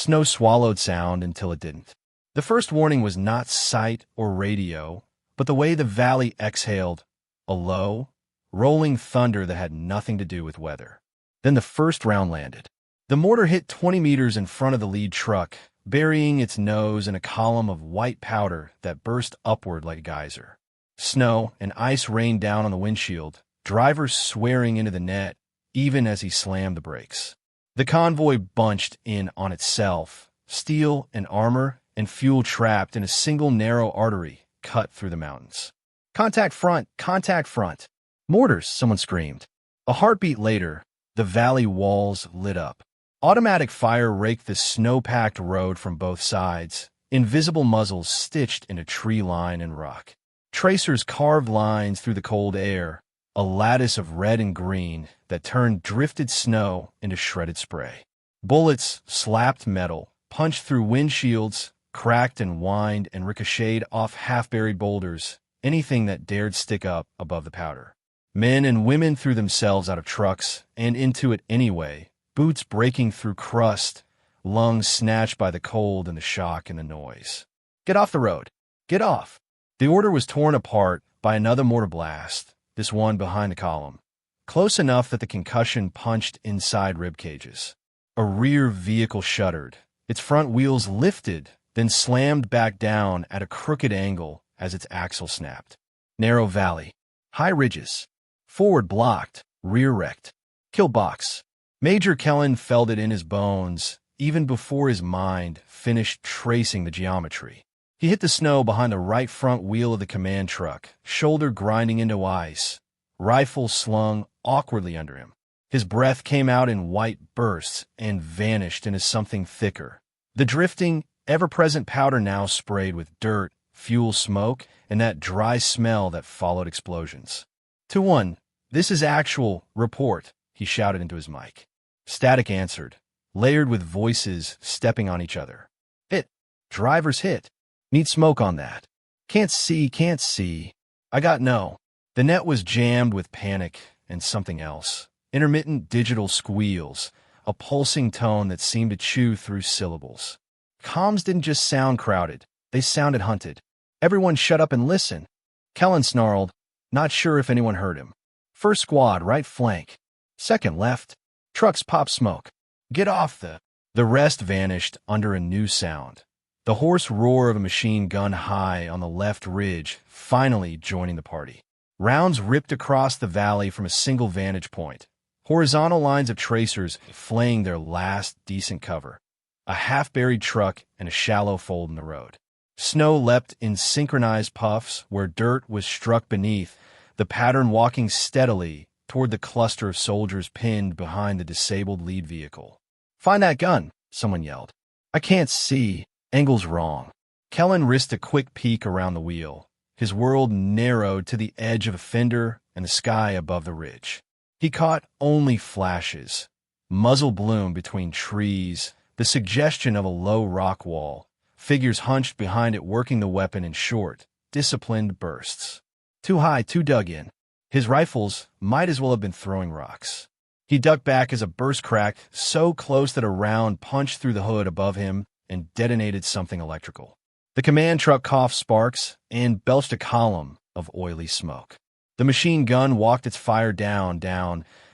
Snow swallowed sound until it didn't. The first warning was not sight or radio, but the way the valley exhaled, a low, rolling thunder that had nothing to do with weather. Then the first round landed. The mortar hit 20 meters in front of the lead truck, burying its nose in a column of white powder that burst upward like a geyser. Snow and ice rained down on the windshield, drivers swearing into the net even as he slammed the brakes. The convoy bunched in on itself, steel and armor and fuel trapped in a single narrow artery cut through the mountains. "Contact front! Contact front!" "Mortars!" someone screamed. A heartbeat later, the valley walls lit up. Automatic fire raked the snow-packed road from both sides, invisible muzzles stitched into tree line and rock. Tracers carved lines through the cold air, a lattice of red and green that turned drifted snow into shredded spray. Bullets slapped metal, punched through windshields, cracked and whined and ricocheted off half-buried boulders, anything that dared stick up above the powder. Men and women threw themselves out of trucks and into it anyway, boots breaking through crust, lungs snatched by the cold and the shock and the noise. "Get off the road! Get off!" The order was torn apart by another mortar blast, this one behind the column, close enough that the concussion punched inside rib cages. A rear vehicle shuddered, its front wheels lifted, then slammed back down at a crooked angle as its axle snapped. Narrow valley, high ridges, forward blocked, rear wrecked. Kill box. Major Kellan felt it in his bones, even before his mind finished tracing the geometry. He hit the snow behind the right front wheel of the command truck, shoulder grinding into ice, rifle slung awkwardly under him. His breath came out in white bursts and vanished into something thicker. The drifting, ever-present powder now sprayed with dirt, fuel smoke, and that dry smell that followed explosions. 2-1, this is actual, report, he shouted into his mic. Static answered, layered with voices stepping on each other. Hit. Driver's hit. Need smoke on that. Can't see. I got no. The net was jammed with panic and something else. Intermittent digital squeals, a pulsing tone that seemed to chew through syllables. Comms didn't just sound crowded, they sounded hunted. "Everyone shut up and listen." Kellan snarled, not sure if anyone heard him. "First squad, right flank. Second left. Trucks pop smoke. Get off the..." The rest vanished under a new sound. The hoarse roar of a machine gun high on the left ridge, finally joining the party. Rounds ripped across the valley from a single vantage point. Horizontal lines of tracers flaying their last decent cover. A half-buried truck and a shallow fold in the road. Snow leapt in synchronized puffs where dirt was struck beneath, the pattern walking steadily toward the cluster of soldiers pinned behind the disabled lead vehicle. "Find that gun," someone yelled. "I can't see. Angle's wrong." Kellan risked a quick peek around the wheel. His world narrowed to the edge of a fender and the sky above the ridge. He caught only flashes. Muzzle bloom between trees, the suggestion of a low rock wall, figures hunched behind it working the weapon in short, disciplined bursts. Too high, too dug in. His rifles might as well have been throwing rocks. He ducked back as a burst cracked so close that a round punched through the hood above him and detonated something electrical. The command truck coughed sparks and belched a column of oily smoke. The machine gun walked its fire down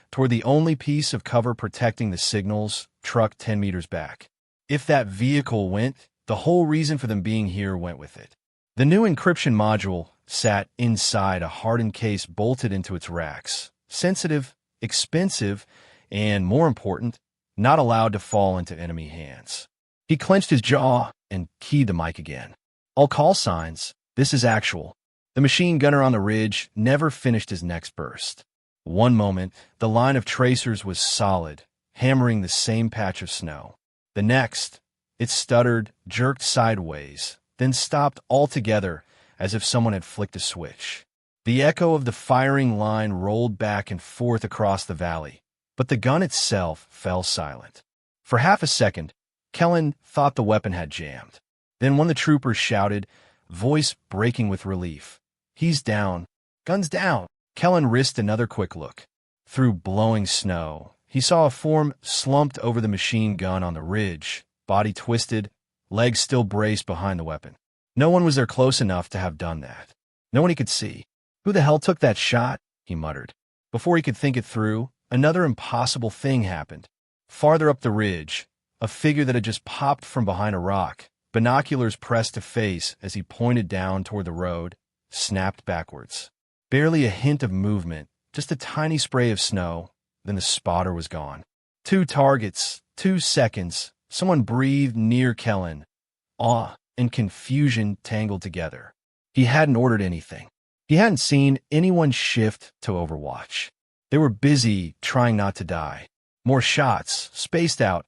toward the only piece of cover protecting the signals, truck 10 meters back. If that vehicle went, the whole reason for them being here went with it. The new encryption module sat inside a hardened case bolted into its racks. Sensitive, expensive, and more important, not allowed to fall into enemy hands. He clenched his jaw and keyed the mic again. "All call signs. This is actual." The machine gunner on the ridge never finished his next burst. One moment, the line of tracers was solid, hammering the same patch of snow. The next, it stuttered, jerked sideways, then stopped altogether as if someone had flicked a switch. The echo of the firing line rolled back and forth across the valley, but the gun itself fell silent. For half a second, Kellan thought the weapon had jammed. Then one of the troopers shouted, voice breaking with relief. "He's down. Gun's down." Kellan risked another quick look. Through blowing snow, he saw a form slumped over the machine gun on the ridge, body twisted, legs still braced behind the weapon. No one was there close enough to have done that. No one he could see. Who the hell took that shot? He muttered. Before he could think it through, another impossible thing happened. Farther up the ridge, a figure that had just popped from behind a rock, binoculars pressed to face as he pointed down toward the road, snapped backwards. Barely a hint of movement, just a tiny spray of snow, then the spotter was gone. 2 targets, 2 seconds. Someone breathed near Kellan. Awe and confusion tangled together. He hadn't ordered anything. He hadn't seen anyone shift to Overwatch. They were busy trying not to die. More shots, spaced out,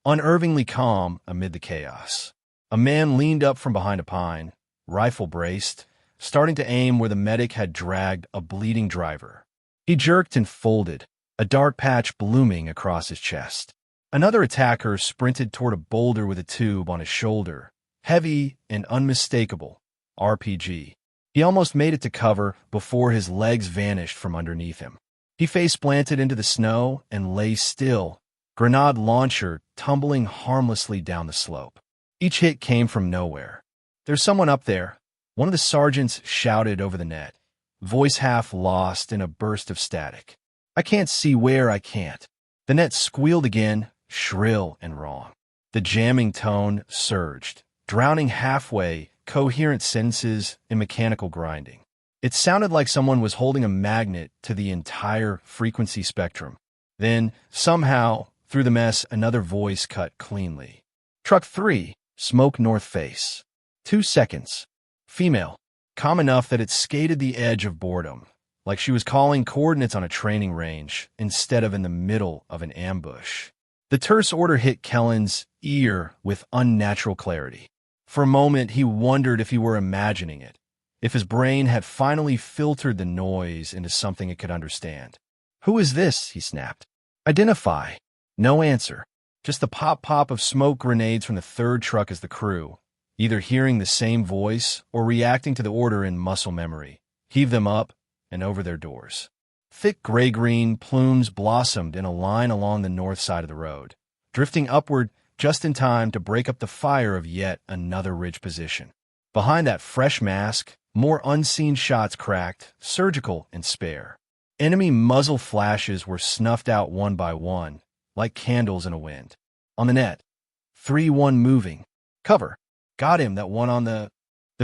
unnervingly calm amid the chaos. A man leaned up from behind a pine, rifle braced, starting to aim where the medic had dragged a bleeding driver. He jerked and folded, a dark patch blooming across his chest. Another attacker sprinted toward a boulder with a tube on his shoulder, heavy and unmistakable, RPG. He almost made it to cover before his legs vanished from underneath him. He face-planted into the snow and lay still, grenade launcher tumbling harmlessly down the slope. Each hit came from nowhere. "There's someone up there," one of the sergeants shouted over the net, voice half lost in a burst of static. "I can't see where I can't." The net squealed again, shrill and wrong. The jamming tone surged, drowning halfway coherent sentences in mechanical grinding. It sounded like someone was holding a magnet to the entire frequency spectrum. Then, somehow, through the mess, another voice cut cleanly. "Truck 3, smoke north face. 2 seconds. Female." Calm enough that it skated the edge of boredom, like she was calling coordinates on a training range instead of in the middle of an ambush. The terse order hit Kellan's ear with unnatural clarity. For a moment, he wondered if he were imagining it, if his brain had finally filtered the noise into something it could understand. "Who is this?" he snapped. "Identify." No answer. Just the pop-pop of smoke grenades from the 3rd truck as the crew, either hearing the same voice or reacting to the order in muscle memory, heaved them up and over their doors. Thick gray-green plumes blossomed in a line along the north side of the road, drifting upward just in time to break up the fire of yet another ridge position. Behind that fresh mask, more unseen shots cracked, surgical and spare. Enemy muzzle flashes were snuffed out one by one, like candles in a wind. On the net, 3-1 moving. "Cover. Got him," that one on the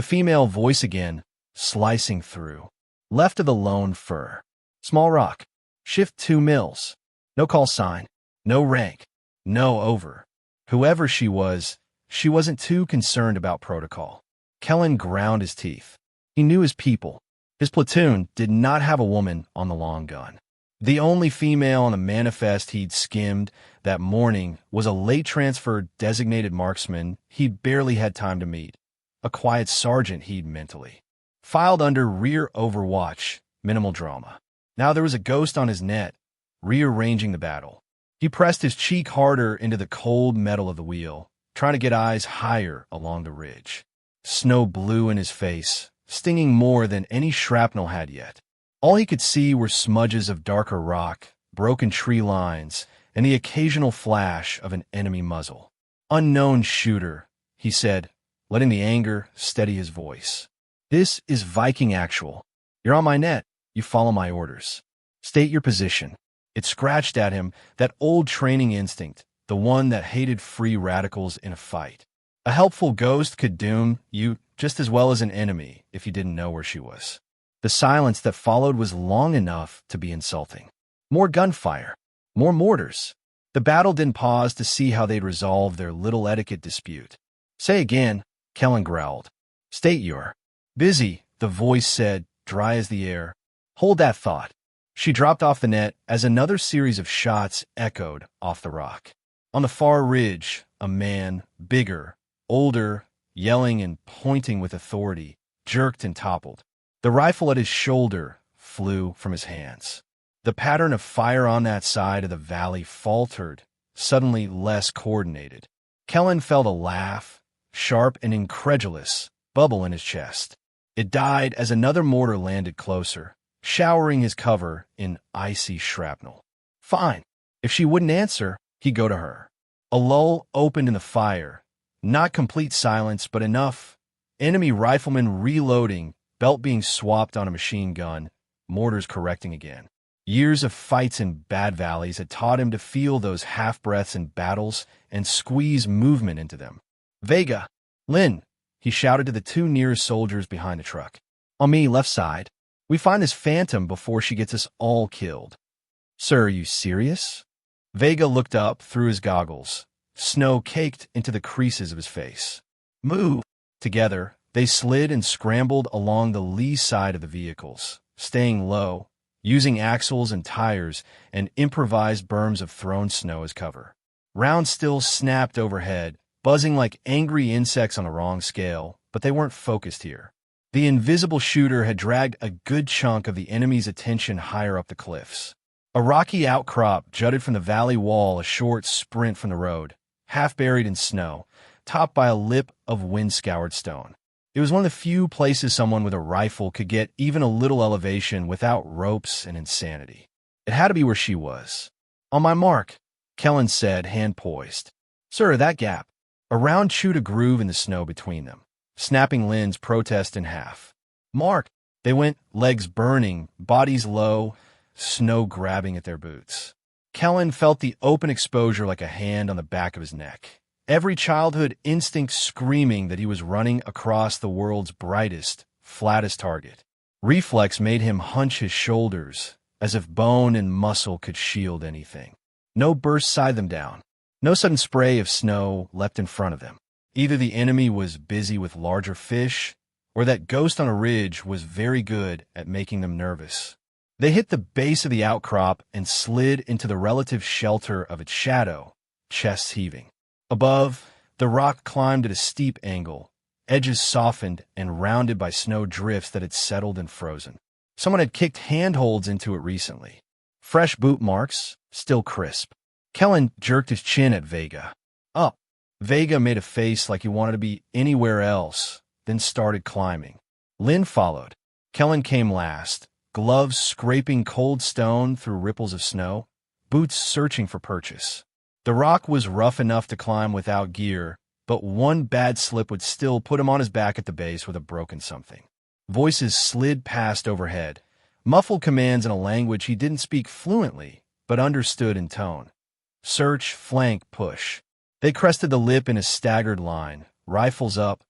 female voice again, slicing through. "Left of the lone fir. Small rock. Shift 2 mils. No call sign. No rank. No over." Whoever she wasn't too concerned about protocol. Kellan ground his teeth. He knew his people. His platoon did not have a woman on the long gun. The only female on the manifest he'd skimmed that morning was a late-transferred designated marksman he'd barely had time to meet, a quiet sergeant he'd mentally filed under rear overwatch, minimal drama. Now there was a ghost on his net, rearranging the battle. He pressed his cheek harder into the cold metal of the wheel, trying to get eyes higher along the ridge. Snow blew in his face, stinging more than any shrapnel had yet. All he could see were smudges of darker rock, broken tree lines, and the occasional flash of an enemy muzzle. "Unknown shooter," he said, letting the anger steady his voice. "This is Viking Actual. You're on my net. You follow my orders. State your position." It scratched at him, that old training instinct, the one that hated free radicals in a fight. A helpful ghost could doom you just as well as an enemy if you didn't know where she was. The silence that followed was long enough to be insulting. More gunfire. More mortars. The battle didn't pause to see how they'd resolve their little etiquette dispute. "Say again," Kellan growled. "State you're busy," the voice said, dry as the air. "Hold that thought." She dropped off the net as another series of shots echoed off the rock. On the far ridge, a man, bigger, older, yelling and pointing with authority, jerked and toppled. The rifle at his shoulder flew from his hands. The pattern of fire on that side of the valley faltered, suddenly less coordinated. Kellan felt a laugh, sharp and incredulous, bubble in his chest. It died as another mortar landed closer, showering his cover in icy shrapnel. Fine. If she wouldn't answer, he'd go to her. A lull opened in the fire. Not complete silence, but enough. Enemy riflemen reloading, belt being swapped on a machine gun, mortars correcting again. Years of fights in bad valleys had taught him to feel those half-breaths in battles and squeeze movement into them. "Vega! Lynn!" he shouted to the two nearest soldiers behind the truck. "On me, left side. We find this phantom before she gets us all killed." "Sir, are you serious?" Vega looked up through his goggles. Snow caked into the creases of his face. "Move!" Together, they slid and scrambled along the lee side of the vehicles, staying low, using axles and tires and improvised berms of thrown snow as cover. Rounds still snapped overhead, buzzing like angry insects on the wrong scale, but they weren't focused here. The invisible shooter had dragged a good chunk of the enemy's attention higher up the cliffs. A rocky outcrop jutted from the valley wall a short sprint from the road, half buried in snow, topped by a lip of wind-scoured stone. It was one of the few places someone with a rifle could get even a little elevation without ropes and insanity. It had to be where she was. "On my mark," Kellan said, hand poised. "Sir, that gap." A round chewed a groove in the snow between them, snapping Lynn's protest in half. "Mark!" They went, legs burning, bodies low, snow grabbing at their boots. Kellan felt the open exposure like a hand on the back of his neck. Every childhood instinct screaming that he was running across the world's brightest, flattest target. Reflex made him hunch his shoulders, as if bone and muscle could shield anything. No burst side them down. No sudden spray of snow leapt in front of them. Either the enemy was busy with larger fish, or that ghost on a ridge was very good at making them nervous. They hit the base of the outcrop and slid into the relative shelter of its shadow, chests heaving. Above, the rock climbed at a steep angle, edges softened and rounded by snow drifts that had settled and frozen. Someone had kicked handholds into it recently. Fresh boot marks, still crisp. Kellan jerked his chin at Vega. "Up." Vega made a face like he wanted to be anywhere else, then started climbing. Lynn followed. Kellan came last, gloves scraping cold stone through ripples of snow, boots searching for purchase. The rock was rough enough to climb without gear, but one bad slip would still put him on his back at the base with a broken something. Voices slid past overhead, muffled commands in a language he didn't speak fluently, but understood in tone. Search, flank, push. They crested the lip in a staggered line, rifles up,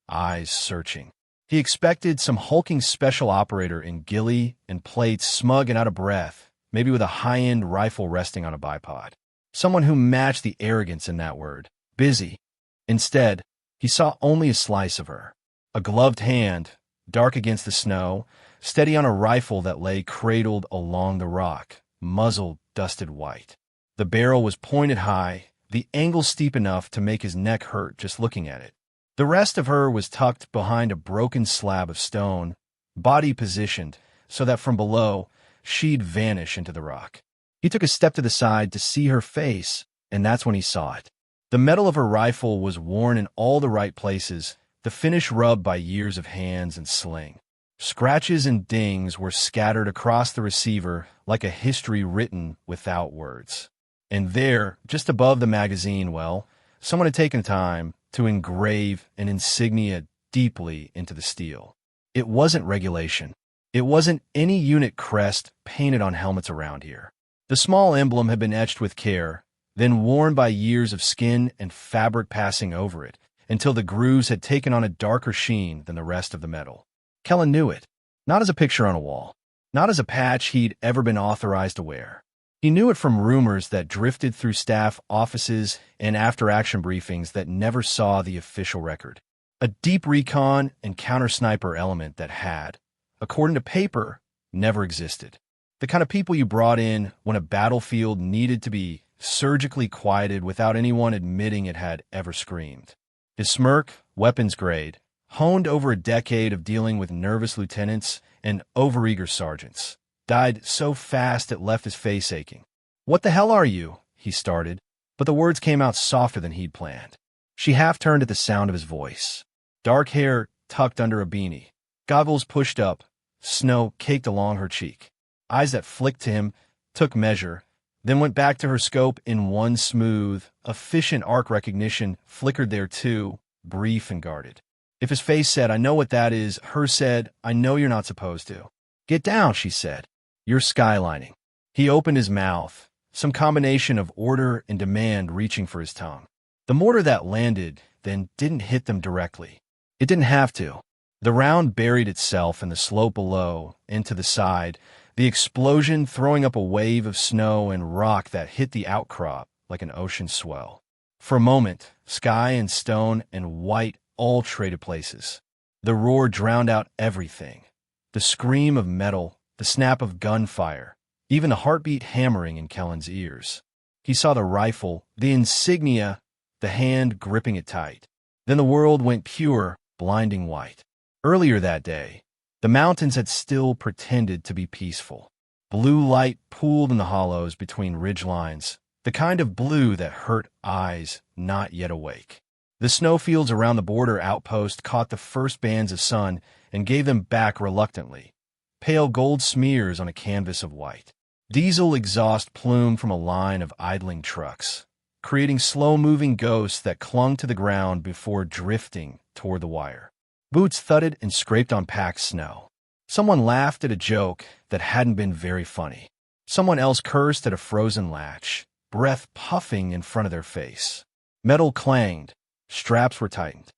eyes searching. He expected some hulking special operator in ghillie and plates, smug and out of breath, maybe with a high-end rifle resting on a bipod. Someone who matched the arrogance in that word. Busy. Instead, he saw only a slice of her. A gloved hand, dark against the snow, steady on a rifle that lay cradled along the rock, muzzle dusted white. The barrel was pointed high, the angle steep enough to make his neck hurt just looking at it. The rest of her was tucked behind a broken slab of stone, body positioned so that from below she'd vanish into the rock. He took a step to the side to see her face, and that's when he saw it. The metal of her rifle was worn in all the right places, the finish rubbed by years of hands and sling. Scratches and dings were scattered across the receiver like a history written without words. And there, just above the magazine well, someone had taken time to engrave an insignia deeply into the steel. It wasn't regulation. It wasn't any unit crest painted on helmets around here. The small emblem had been etched with care, then worn by years of skin and fabric passing over it, until the grooves had taken on a darker sheen than the rest of the metal. Kellan knew it, not as a picture on a wall, not as a patch he'd ever been authorized to wear. He knew it from rumors that drifted through staff offices and after-action briefings that never saw the official record. A deep recon and counter-sniper element that had, according to paper, never existed. The kind of people you brought in when a battlefield needed to be surgically quieted without anyone admitting it had ever screamed. His smirk, weapons grade, honed over a decade of dealing with nervous lieutenants and overeager sergeants, died so fast it left his face aching. "What the hell are you?" he started, but the words came out softer than he'd planned. She half turned at the sound of his voice. Dark hair tucked under a beanie, goggles pushed up, snow caked along her cheek. Eyes that flicked to him, took measure, then went back to her scope in one smooth, efficient arc recognition flickered there too, brief and guarded. If his face said, "I know what that is," hers said, "I know you're not supposed to." "Get down," she said. "You're skylining." He opened his mouth, some combination of order and demand reaching for his tongue. The mortar that landed then didn't hit them directly. It didn't have to. The round buried itself in the slope below, into the side, the explosion throwing up a wave of snow and rock that hit the outcrop like an ocean swell. For a moment, sky and stone and white all traded places. The roar drowned out everything. The scream of metal, the snap of gunfire, even the heartbeat hammering in Kellan's ears. He saw the rifle, the insignia, the hand gripping it tight. Then the world went pure, blinding white. Earlier that day, the mountains had still pretended to be peaceful. Blue light pooled in the hollows between ridgelines, the kind of blue that hurt eyes not yet awake. The snowfields around the border outpost caught the first bands of sun and gave them back reluctantly, pale gold smears on a canvas of white. Diesel exhaust plumed from a line of idling trucks, creating slow-moving ghosts that clung to the ground before drifting toward the wire. Boots thudded and scraped on packed snow. Someone laughed at a joke that hadn't been very funny. Someone else cursed at a frozen latch, breath puffing in front of their face. Metal clanged. Straps were tightened.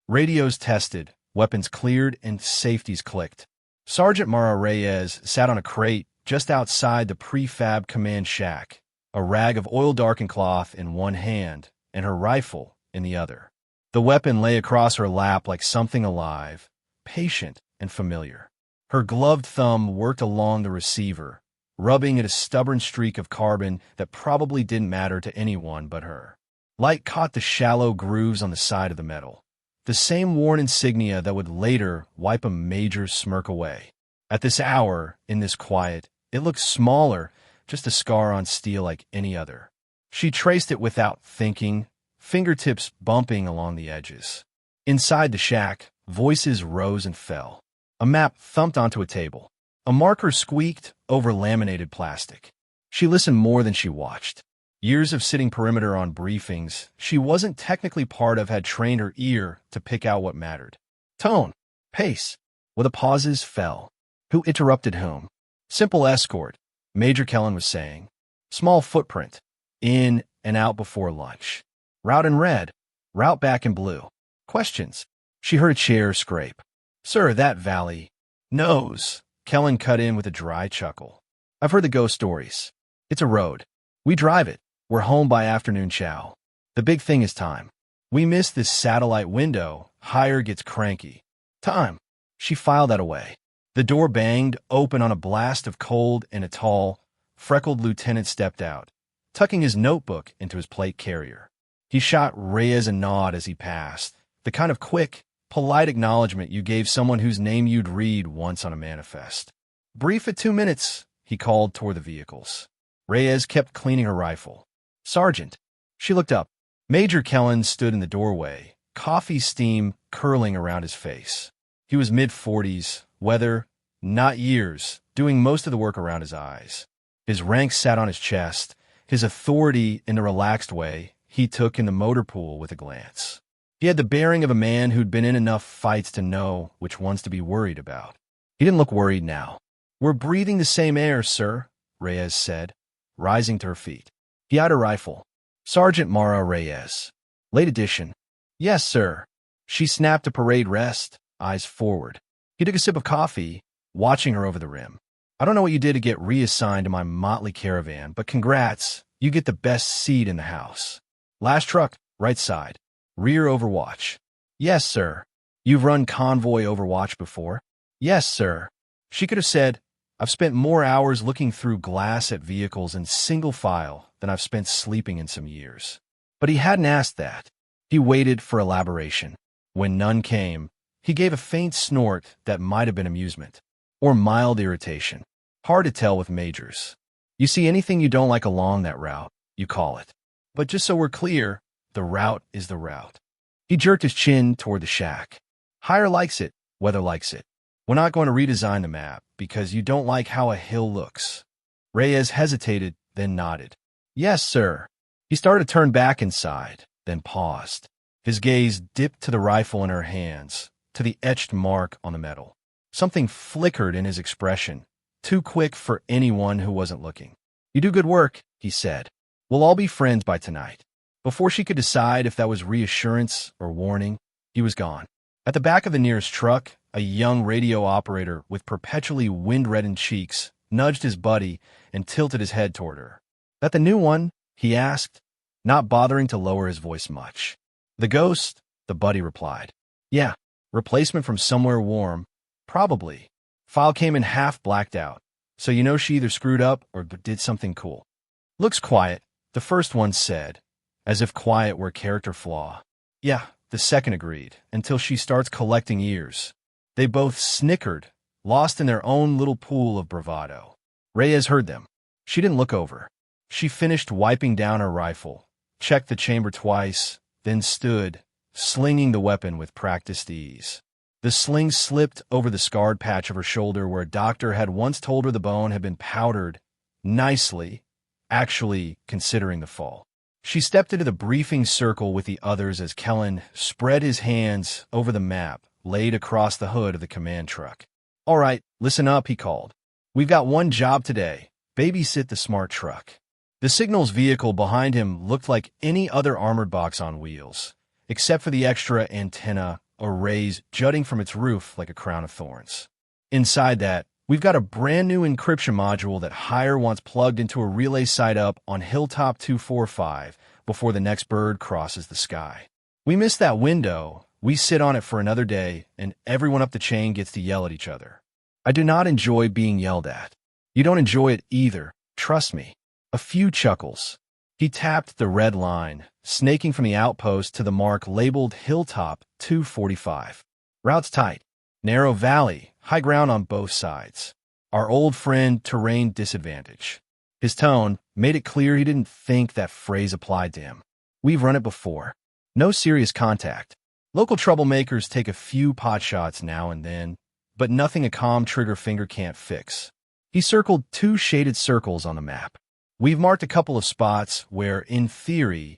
Radios tested, weapons cleared, and safeties clicked. Sergeant Mara Reyes sat on a crate just outside the prefab command shack, a rag of oil-darkened cloth in one hand and her rifle in the other. The weapon lay across her lap like something alive, patient and familiar. Her gloved thumb worked along the receiver, rubbing at a stubborn streak of carbon that probably didn't matter to anyone but her. Light caught the shallow grooves on the side of the metal, the same worn insignia that would later wipe a major smirk away. At this hour, in this quiet, it looked smaller, just a scar on steel like any other. She traced it without thinking, fingertips bumping along the edges. Inside the shack, voices rose and fell. A map thumped onto a table. A marker squeaked over laminated plastic. She listened more than she watched. Years of sitting perimeter on briefings she wasn't technically part of had trained her ear to pick out what mattered. Tone, pace, where the pauses fell. Who interrupted whom? Simple escort, Major Kellan was saying. Small footprint, in and out before lunch. Route in red, route back in blue. Questions. She heard a chair scrape. Sir, that valley knows. Kellan cut in with a dry chuckle. I've heard the ghost stories. It's a road. We drive it. We're home by afternoon chow. The big thing is time. We miss this satellite window. Hire gets cranky. Time. She filed that away. The door banged open on a blast of cold and a tall, freckled lieutenant stepped out, tucking his notebook into his plate carrier. He shot Reyes a nod as he passed, the kind of quick, polite acknowledgement you gave someone whose name you'd read once on a manifest. Brief at 2 minutes, he called toward the vehicles. Reyes kept cleaning her rifle. Sergeant. She looked up. Major Kellan stood in the doorway, coffee steam curling around his face. He was mid-40s, weather, not years, doing most of the work around his eyes. His rank sat on his chest, his authority in the relaxed way he took in the motor pool with a glance. He had the bearing of a man who'd been in enough fights to know which ones to be worried about. He didn't look worried now. We're breathing the same air, sir, Reyes said, rising to her feet. He had a rifle. Sergeant Mara Reyes. Late edition. Yes, sir. She snapped a parade rest, eyes forward. He took a sip of coffee, watching her over the rim. I don't know what you did to get reassigned to my motley caravan, but congrats, you get the best seat in the house. Last truck, right side. Rear overwatch. Yes, sir. You've run convoy overwatch before? Yes, sir. She could have said, I've spent more hours looking through glass at vehicles in single file than I've spent sleeping in some years. But he hadn't asked that. He waited for elaboration. When none came, he gave a faint snort that might have been amusement, or mild irritation. Hard to tell with majors. You see anything you don't like along that route, you call it. But just so we're clear, the route is the route. He jerked his chin toward the shack. Hire likes it, weather likes it. We're not going to redesign the map because you don't like how a hill looks. Reyes hesitated, then nodded. Yes, sir. He started to turn back inside, then paused. His gaze dipped to the rifle in her hands, to the etched mark on the metal. Something flickered in his expression, too quick for anyone who wasn't looking. You do good work, he said. We'll all be friends by tonight. Before she could decide if that was reassurance or warning, he was gone. At the back of the nearest truck, a young radio operator with perpetually wind-reddened cheeks nudged his buddy and tilted his head toward her. That the new one? He asked, not bothering to lower his voice much. The ghost, the buddy replied. Yeah, replacement from somewhere warm. Probably. File came in half blacked out, so you know she either screwed up or did something cool. Looks quiet, the first one said, as if quiet were a character flaw. Yeah, the second agreed, until she starts collecting ears. They both snickered, lost in their own little pool of bravado. Reyes heard them. She didn't look over. She finished wiping down her rifle, checked the chamber twice, then stood, slinging the weapon with practiced ease. The sling slipped over the scarred patch of her shoulder where a doctor had once told her the bone had been powdered nicely, actually considering the fall. She stepped into the briefing circle with the others as Kellan spread his hands over the map laid across the hood of the command truck. All right, listen up, he called. We've got one job today. Babysit the smart truck. The signals vehicle behind him looked like any other armored box on wheels, except for the extra antenna arrays jutting from its roof like a crown of thorns. Inside that, we've got a brand new encryption module that Hire wants plugged into a relay site up on Hilltop 245 before the next bird crosses the sky. We miss that window, we sit on it for another day, and everyone up the chain gets to yell at each other. I do not enjoy being yelled at. You don't enjoy it either, trust me. A few chuckles. He tapped the red line, snaking from the outpost to the mark labeled Hilltop 245. Route's tight. Narrow valley, high ground on both sides. Our old friend, terrain disadvantage. His tone made it clear he didn't think that phrase applied to him. We've run it before. No serious contact. Local troublemakers take a few pot shots now and then, but nothing a calm trigger finger can't fix. He circled 2 shaded circles on the map. We've marked a couple of spots where, in theory,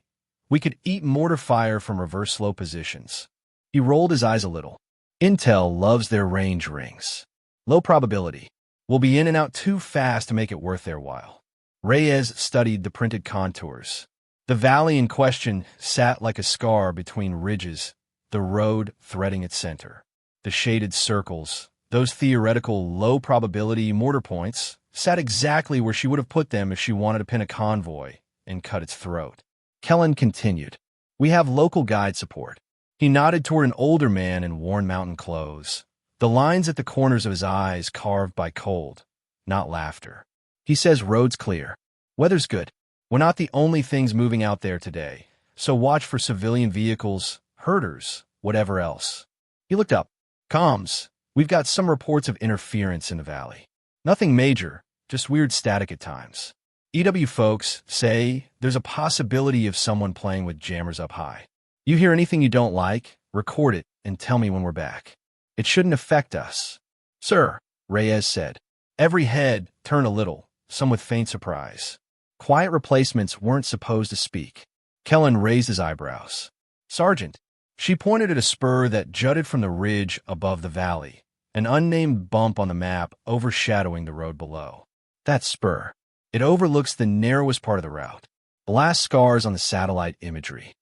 we could eat mortar fire from reverse slow positions. He rolled his eyes a little. Intel loves their range rings. Low probability. We'll be in and out too fast to make it worth their while. Reyes studied the printed contours. The valley in question sat like a scar between ridges, the road threading its center. The shaded circles, those theoretical low-probability mortar points, sat exactly where she would have put them if she wanted to pin a convoy and cut its throat. Kellan continued. We have local guide support. He nodded toward an older man in worn mountain clothes, the lines at the corners of his eyes carved by cold, not laughter. He says road's clear. Weather's good. We're not the only things moving out there today, so watch for civilian vehicles, herders, whatever else. He looked up. Comms. We've got some reports of interference in the valley. Nothing major, just weird static at times. EW folks say there's a possibility of someone playing with jammers up high. You hear anything you don't like, record it and tell me when we're back. It shouldn't affect us. Sir, Reyes said. Every head turned a little, some with faint surprise. Quiet replacements weren't supposed to speak. Kellan raised his eyebrows. Sergeant. She pointed at a spur that jutted from the ridge above the valley, an unnamed bump on the map overshadowing the road below. That spur. It overlooks the narrowest part of the route. Blast scars on the satellite imagery.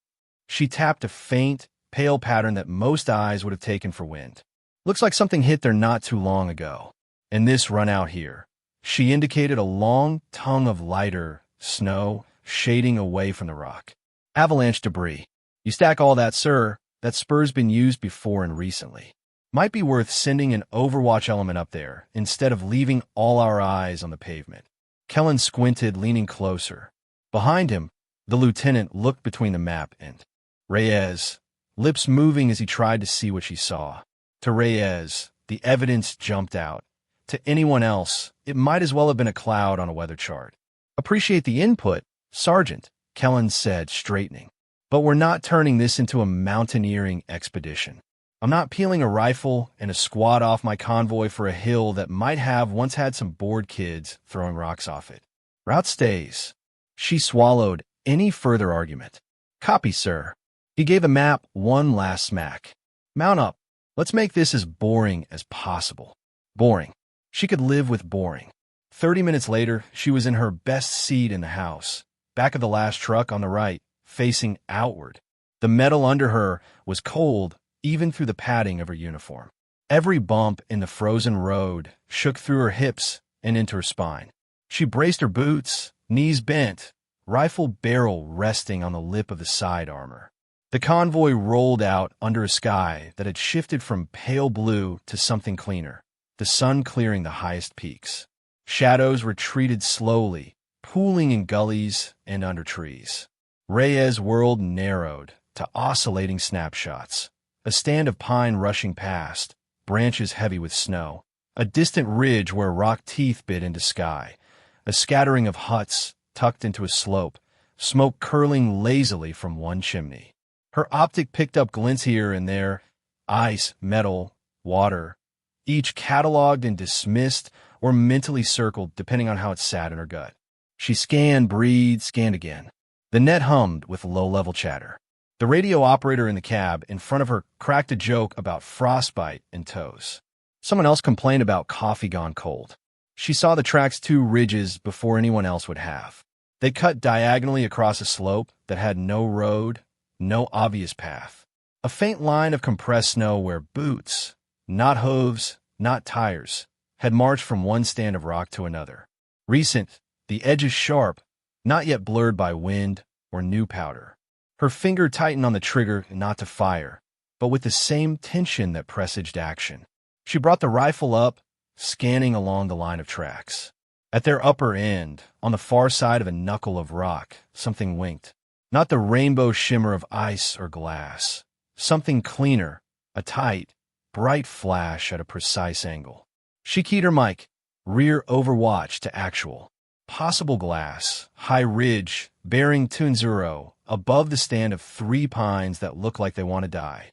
She tapped a faint, pale pattern that most eyes would have taken for wind. Looks like something hit there not too long ago. And this run out here. She indicated a long tongue of lighter snow shading away from the rock. Avalanche debris. You stack all that, sir, that spur's been used before and recently. Might be worth sending an overwatch element up there instead of leaving all our eyes on the pavement. Kellan squinted, leaning closer. Behind him, the lieutenant looked between the map and Reyes, lips moving as he tried to see what she saw. To Reyes, the evidence jumped out. To anyone else, it might as well have been a cloud on a weather chart. Appreciate the input, Sergeant, Kellan said, straightening. But we're not turning this into a mountaineering expedition. I'm not peeling a rifle and a squad off my convoy for a hill that might have once had some bored kids throwing rocks off it. Route stays. She swallowed any further argument. Copy, sir. He gave the map one last smack. Mount up. Let's make this as boring as possible. Boring. She could live with boring. 30 minutes later, she was in her best seat in the house, back of the last truck on the right, facing outward. The metal under her was cold, even through the padding of her uniform. Every bump in the frozen road shook through her hips and into her spine. She braced her boots, knees bent, rifle barrel resting on the lip of the side armor. The convoy rolled out under a sky that had shifted from pale blue to something cleaner, the sun clearing the highest peaks. Shadows retreated slowly, pooling in gullies and under trees. Reyes' world narrowed to oscillating snapshots. A stand of pine rushing past, branches heavy with snow. A distant ridge where rock teeth bit into sky. A scattering of huts tucked into a slope, smoke curling lazily from one chimney. Her optic picked up glints here and there, ice, metal, water, each catalogued and dismissed or mentally circled depending on how it sat in her gut. She scanned, breathed, scanned again. The net hummed with low-level chatter. The radio operator in the cab in front of her cracked a joke about frostbite in toes. Someone else complained about coffee gone cold. She saw the track's two ridges before anyone else would have. They cut diagonally across a slope that had no road, no obvious path. A faint line of compressed snow where boots, not hooves, not tires, had marched from one stand of rock to another. Recent, the edges sharp, not yet blurred by wind or new powder. Her finger tightened on the trigger not to fire, but with the same tension that presaged action. She brought the rifle up, scanning along the line of tracks. At their upper end, on the far side of a knuckle of rock, something winked. Not the rainbow shimmer of ice or glass. Something cleaner, a tight, bright flash at a precise angle. She keyed her mic, rear overwatch to actual. Possible glass, high ridge, bearing Tunzuro, above the stand of three pines that looked like they want to die.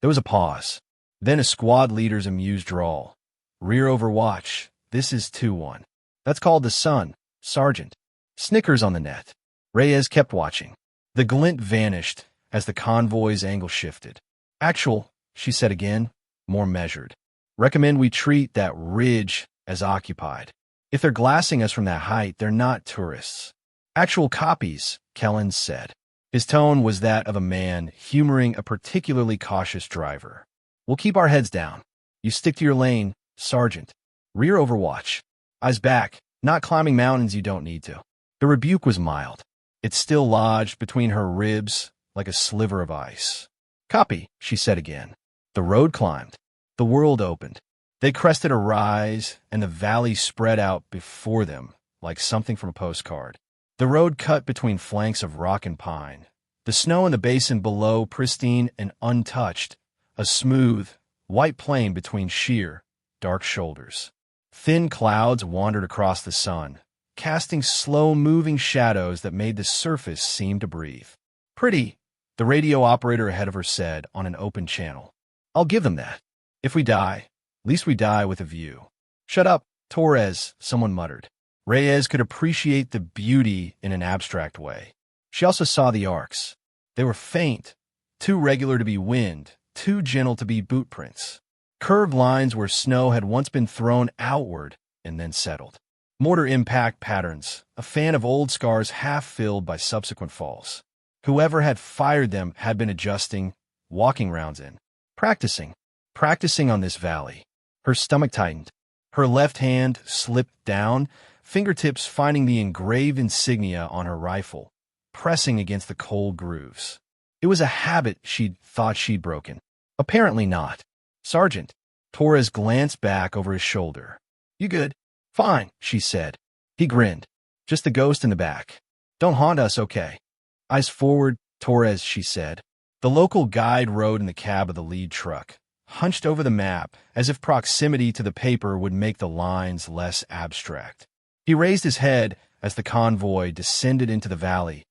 There was a pause. Then a squad leader's amused drawl. Rear overwatch, this is 2-1. That's called the sun, Sergeant. Snickers on the net. Reyes kept watching. The glint vanished as the convoy's angle shifted. Actual, she said again, more measured. Recommend we treat that ridge as occupied. If they're glassing us from that height, they're not tourists. Actual copies, Kellan said. His tone was that of a man humoring a particularly cautious driver. We'll keep our heads down. You stick to your lane, Sergeant. Rear overwatch. Eyes back, not climbing mountains you don't need to. The rebuke was mild. It still lodged between her ribs like a sliver of ice. Copy, she said again. The road climbed. The world opened. They crested a rise, and the valley spread out before them like something from a postcard. The road cut between flanks of rock and pine. The snow in the basin below pristine and untouched, a smooth, white plain between sheer, dark shoulders. Thin clouds wandered across the sun, casting slow-moving shadows that made the surface seem to breathe. Pretty, the radio operator ahead of her said on an open channel. I'll give them that. If we die, at least we die with a view. Shut up, Torres, someone muttered. Reyes could appreciate the beauty in an abstract way. She also saw the arcs. They were faint, too regular to be wind, too gentle to be boot prints. Curved lines where snow had once been thrown outward and then settled. Mortar impact patterns, a fan of old scars half filled by subsequent falls. Whoever had fired them had been adjusting, walking rounds in, practicing on this valley. Her stomach tightened. Her left hand slipped down, fingertips finding the engraved insignia on her rifle, pressing against the cold grooves. It was a habit she'd thought she'd broken. Apparently not. Sergeant. Torres glanced back over his shoulder. You good? Fine, she said. He grinned. Just the ghost in the back. Don't haunt us, okay? Eyes forward, Torres, she said. The local guide rode in the cab of the lead truck, hunched over the map as if proximity to the paper would make the lines less abstract. He raised his head as the convoy descended into the valley,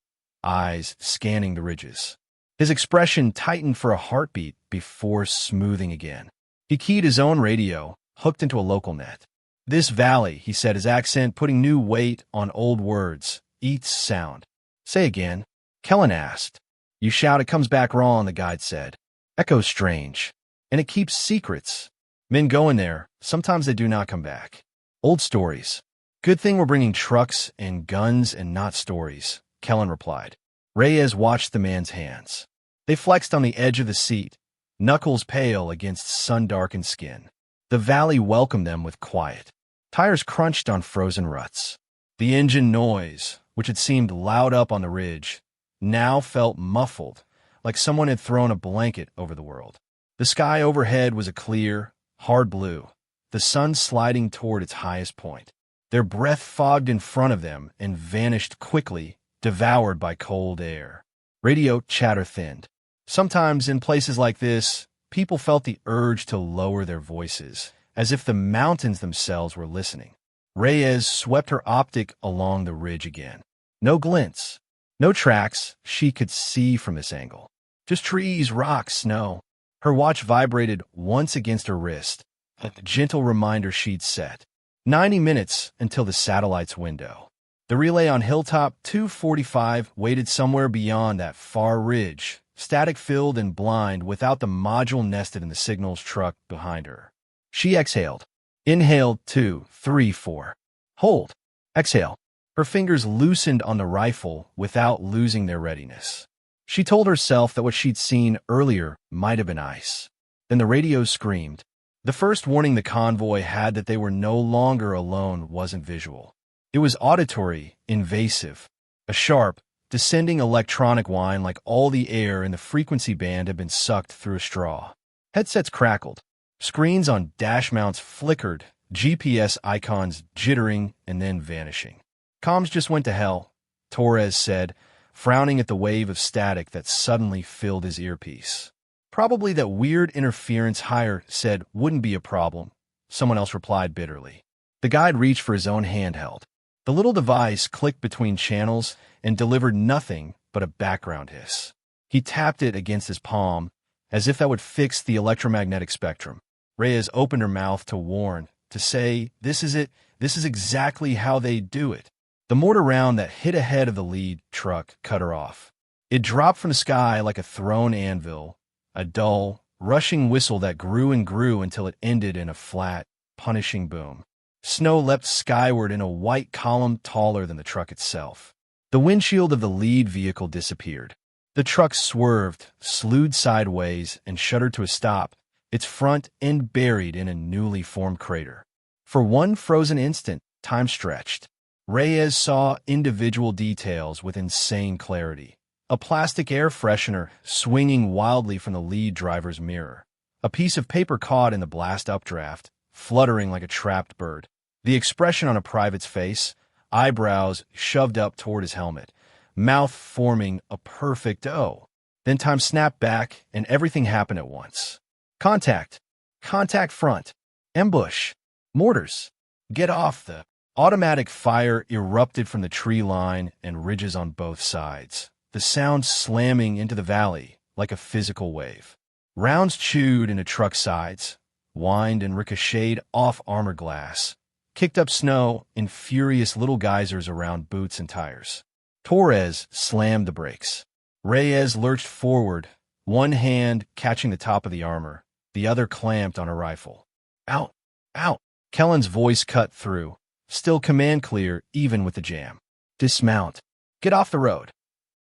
eyes scanning the ridges. His expression tightened for a heartbeat before smoothing again. He keyed his own radio, hooked into a local net. This valley, he said, his accent putting new weight on old words, eats sound. Say again, Kellan asked. You shout, it comes back wrong, the guide said. Echoes strange. And it keeps secrets. Men go in there, sometimes they do not come back. Old stories. Good thing we're bringing trucks and guns and not stories, Kellan replied. Reyes watched the man's hands. They flexed on the edge of the seat, knuckles pale against sun-darkened skin. The valley welcomed them with quiet. Tires crunched on frozen ruts. The engine noise, which had seemed loud up on the ridge, now felt muffled, like someone had thrown a blanket over the world. The sky overhead was a clear, hard blue, the sun sliding toward its highest point. Their breath fogged in front of them and vanished quickly, devoured by cold air. Radio chatter thinned. Sometimes in places like this, people felt the urge to lower their voices, as if the mountains themselves were listening. Reyes swept her optic along the ridge again. No glints, no tracks she could see from this angle. Just trees, rocks, snow. Her watch vibrated once against her wrist, a gentle reminder she'd set. 90 minutes until the satellite's window. The relay on Hilltop 245 waited somewhere beyond that far ridge, static-filled and blind without the module nested in the signals truck behind her. She exhaled. Inhaled 2, 3, 4. Hold. Exhale. Her fingers loosened on the rifle without losing their readiness. She told herself that what she'd seen earlier might have been ice. Then the radio screamed. The first warning the convoy had that they were no longer alone wasn't visual. It was auditory, invasive. A sharp, descending electronic whine like all the air in the frequency band had been sucked through a straw. Headsets crackled. Screens on dash mounts flickered, GPS icons jittering and then vanishing. Comms just went to hell, Torres said, frowning at the wave of static that suddenly filled his earpiece. Probably that weird interference Hire said wouldn't be a problem, someone else replied bitterly. The guide reached for his own handheld. The little device clicked between channels and delivered nothing but a background hiss. He tapped it against his palm, as if that would fix the electromagnetic spectrum. Reyes opened her mouth to warn, to say, this is it, this is exactly how they do it. The mortar round that hit ahead of the lead truck cut her off. It dropped from the sky like a thrown anvil, a dull, rushing whistle that grew and grew until it ended in a flat, punishing boom. Snow leapt skyward in a white column taller than the truck itself. The windshield of the lead vehicle disappeared. The truck swerved, slewed sideways, and shuddered to a stop, its front end buried in a newly formed crater. For one frozen instant, time stretched. Reyes saw individual details with insane clarity. A plastic air freshener swinging wildly from the lead driver's mirror. A piece of paper caught in the blast updraft, fluttering like a trapped bird. The expression on a private's face, eyebrows shoved up toward his helmet, mouth forming a perfect O. Then time snapped back, and everything happened at once. Contact. Contact front. Ambush. Mortars. Get off the... Automatic fire erupted from the tree line and ridges on both sides, the sound slamming into the valley like a physical wave. Rounds chewed into truck sides, whined and ricocheted off armor glass, kicked up snow in furious little geysers around boots and tires. Torres slammed the brakes. Reyes lurched forward, one hand catching the top of the armor, the other clamped on a rifle. Out! Out! Kellan's voice cut through, still command clear even with the jam. Dismount. Get off the road.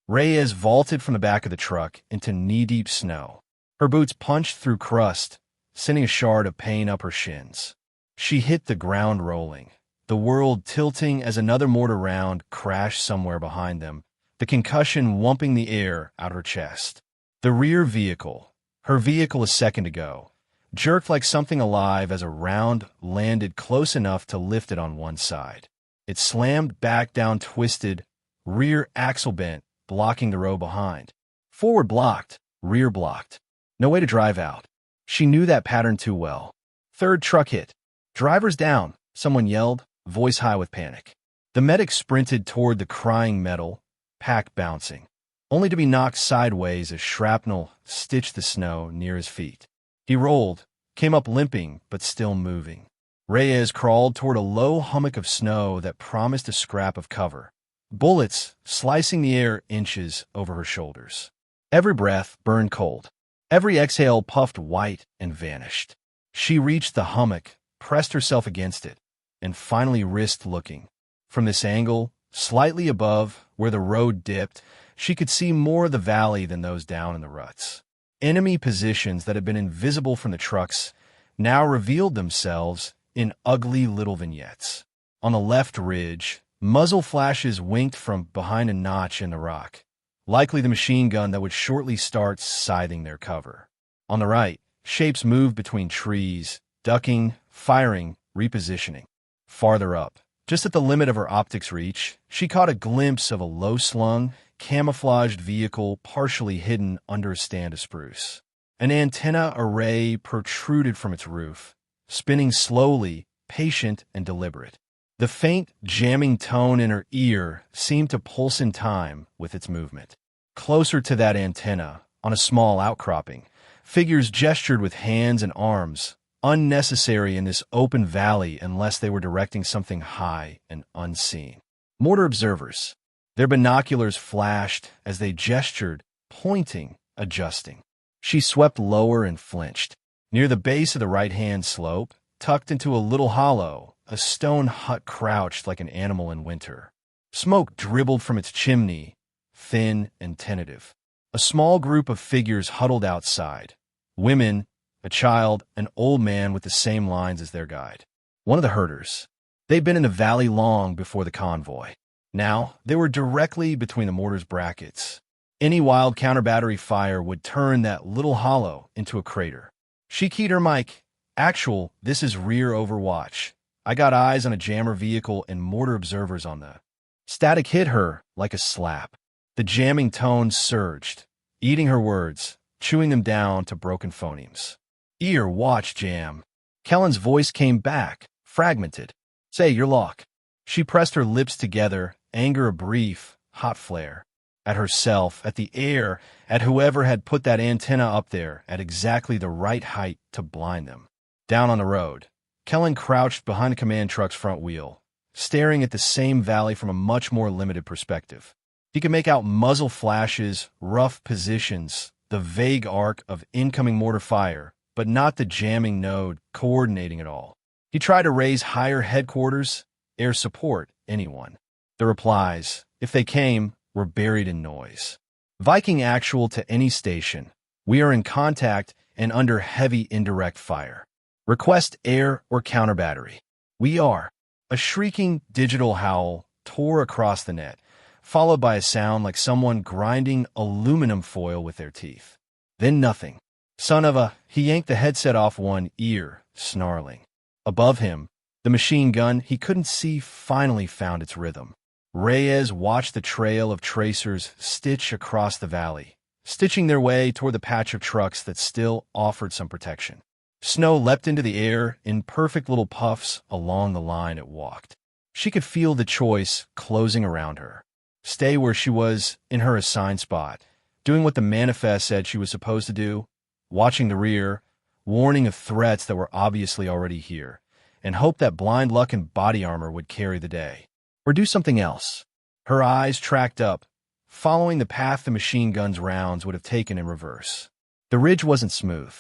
Reyes vaulted from the back of the truck into knee-deep snow. Her boots punched through crust, sending a shard of pain up her shins. She hit the ground rolling, the world tilting as another mortar round crashed somewhere behind them, the concussion whumping the air out her chest. The rear vehicle, her vehicle a second ago, jerked like something alive as a round landed close enough to lift it on one side. It slammed back down twisted, rear axle bent, blocking the row behind. Forward blocked, rear blocked. No way to drive out. She knew that pattern too well. Third truck hit. Driver's down, someone yelled, voice high with panic. The medic sprinted toward the crying metal, pack bouncing, only to be knocked sideways as shrapnel stitched the snow near his feet. He rolled, came up limping but still moving. Reyes crawled toward a low hummock of snow that promised a scrap of cover, bullets slicing the air inches over her shoulders. Every breath burned cold. Every exhale puffed white and vanished. She reached the hummock, pressed herself against it, and finally risked looking. From this angle, slightly above, where the road dipped, she could see more of the valley than those down in the ruts. Enemy positions that had been invisible from the trucks now revealed themselves in ugly little vignettes. On the left ridge, muzzle flashes winked from behind a notch in the rock, likely the machine gun that would shortly start scything their cover. On the right, shapes moved between trees, ducking, firing, repositioning. Farther up, just at the limit of her optics reach, she caught a glimpse of a low-slung, camouflaged vehicle partially hidden under a stand of spruce. An antenna array protruded from its roof, spinning slowly, patient and deliberate. The faint, jamming tone in her ear seemed to pulse in time with its movement. Closer to that antenna, on a small outcropping, figures gestured with hands and arms, unnecessary in this open valley unless they were directing something high and unseen. Mortar observers. Their binoculars flashed as they gestured, pointing, adjusting. She swept lower and flinched. Near the base of the right-hand slope, tucked into a little hollow, a stone hut crouched like an animal in winter. Smoke dribbled from its chimney, thin and tentative. A small group of figures huddled outside. Women, a child, an old man with the same lines as their guide. One of the herders. They'd been in the valley long before the convoy. Now, they were directly between the mortar's brackets. Any wild counter-battery fire would turn that little hollow into a crater. She keyed her mic. Actual, this is rear overwatch. I got eyes on a jammer vehicle and mortar observers on the. Static hit her like a slap. The jamming tones surged, eating her words, chewing them down to broken phonemes. Ear, watch, jam. Kellan's voice came back, fragmented. Say, your lock. She pressed her lips together, anger a brief, hot flare. At herself, at the air, at whoever had put that antenna up there at exactly the right height to blind them. Down on the road, Kellan crouched behind the command truck's front wheel, staring at the same valley from a much more limited perspective. He could make out muzzle flashes, rough positions, the vague arc of incoming mortar fire, but not the jamming node coordinating it all. He tried to raise higher headquarters, air support, anyone. The replies, if they came, were buried in noise. Viking actual to any station. We are in contact and under heavy indirect fire. Request air or counter battery. We are. A shrieking digital howl tore across the net, followed by a sound like someone grinding aluminum foil with their teeth. Then nothing. Son of a, he yanked the headset off one ear, snarling. Above him, the machine gun he couldn't see finally found its rhythm. Reyes watched the trail of tracers stitch across the valley, stitching their way toward the patch of trucks that still offered some protection. Snow leapt into the air in perfect little puffs along the line it walked. She could feel the choice closing around her. Stay where she was in her assigned spot, doing what the manifest said she was supposed to do, watching the rear, warning of threats that were obviously already here, and hope that blind luck and body armor would carry the day. Or do something else. Her eyes tracked up, following the path the machine gun's rounds would have taken in reverse. The ridge wasn't smooth.